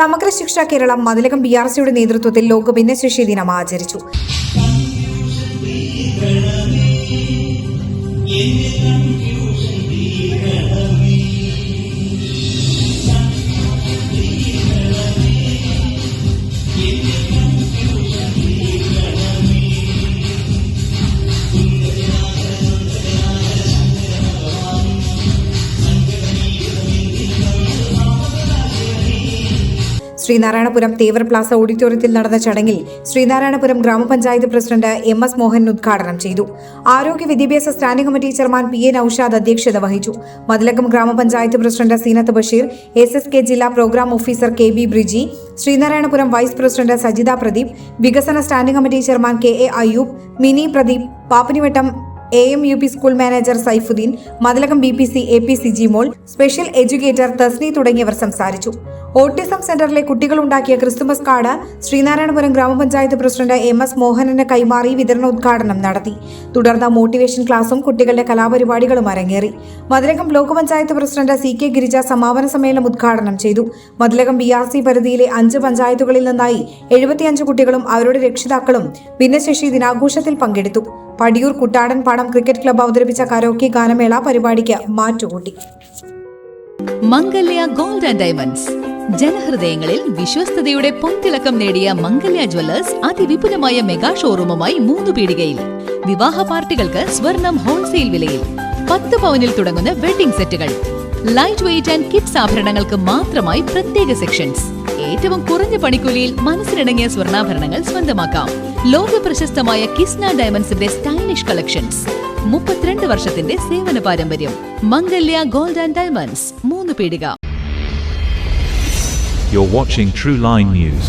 സമഗ്ര ശിക്ഷ കേരളം മതിലകം BRCയുടെ നേതൃത്വത്തിൽ ലോക ഭിന്നശേഷി ദിനം ആചരിച്ചു. ശ്രീനാരായണപുരം തേവർ പ്ലാസ ഓഡിറ്റോറിയത്തിൽ നടന്ന ചടങ്ങിൽ ശ്രീനാരായണപുരം ഗ്രാമപഞ്ചായത്ത് പ്രസിഡന്റ് MS മോഹൻ ഉദ്ഘാടനം ചെയ്തു. ആരോഗ്യ വിദ്യാഭ്യാസ standing committee chairman PA Naushad അധ്യക്ഷത വഹിച്ചു. മതിലകം ഗ്രാമപഞ്ചായത്ത് പ്രസിഡന്റ് സീനത്ത് ബഷീർ, SSK ജില്ലാ programme officer KB Briji, Sreenarayanapuram vice president Sajitha Pradeep, വികസന standing committee chairman KA Ayyub, Mini Pradeep, Pappinivattom AMUP school manager Saifuddin, Mathilakam BPC APC Jimol, special educator Thasni തുടങ്ങിയവർ സംസാരിച്ചു. ഓട്ടിസം സെന്ററിലെ കുട്ടികളുണ്ടാക്കിയ ക്രിസ്തുമസ് കാർഡ് ശ്രീനാരായണപുരം ഗ്രാമപഞ്ചായത്ത് പ്രസിഡന്റ് MS മോഹനന് കൈമാറി വിതരണോദ്ഘാടനം നടത്തി. തുടർന്ന് മോട്ടിവേഷൻ ക്ലാസും കുട്ടികളുടെ കലാപരിപാടികളും അരങ്ങേറി. Mathilakam block panchayat president CK Girija സമാപന സമ്മേളനം ഉദ്ഘാടനം ചെയ്തു. മതിലകം BRC പരിധിയിലെ 5 പഞ്ചായത്തുകളിൽ നിന്നായി 75 കുട്ടികളും അവരുടെ രക്ഷിതാക്കളും ഭിന്നശേഷി ദിനാഘോഷത്തിൽ പങ്കെടുത്തു. പടിയൂർ കുട്ടാടൻ പാടം ക്രിക്കറ്റ് ക്ലബ്ബ് അവതരിപ്പിച്ച കരോക്കെ ഗാനമേള പരിപാടിക്ക് മാറ്റുകൂട്ടി. മംഗല്യ ഗോൾഡ് ആൻഡ് ഡയമണ്ട്സ്, ജനഹൃദയങ്ങളിൽ വിശ്വസ്തയുടെ പൊൻതിളക്കം നേടിയ മംഗല്യ ജ്വല്ലേഴ്സ് അതിവിപുലമായ മെഗാ ഷോറൂമുമായി 3 പീടികയിൽ. വിവാഹ പാർട്ടികൾക്ക് സ്വർണം ഹോൾസെയിൽ വിലയിൽ. 10 പവനിൽ തുടങ്ങുന്ന വെഡിംഗ് സെറ്റുകൾ, ലൈറ്റ് വെയ്റ്റ് ആൻഡ് കിഡ്സ് ആഭരണങ്ങൾക്ക് മാത്രമായി പ്രത്യേക സെക്ഷൻസ്. ഏറ്റവും കുറഞ്ഞ പണിക്കൂലിയിൽ മനസ്സിലിണങ്ങിയ സ്വർണ്ണാഭരണങ്ങൾ സ്വന്തമാക്കാം. ലോക പ്രശസ്തമായ കിസ്ന ഡയമണ്ട്സിന്റെ സ്റ്റൈലിഷ് കളക്ഷൻസ്. 32 വർഷത്തിന്റെ സേവന പാരമ്പര്യം. മംഗല്യ ഗോൾഡ് ആൻഡ് ഡയമണ്ട്സ്, 3 പീടിക. You're watching True Line News.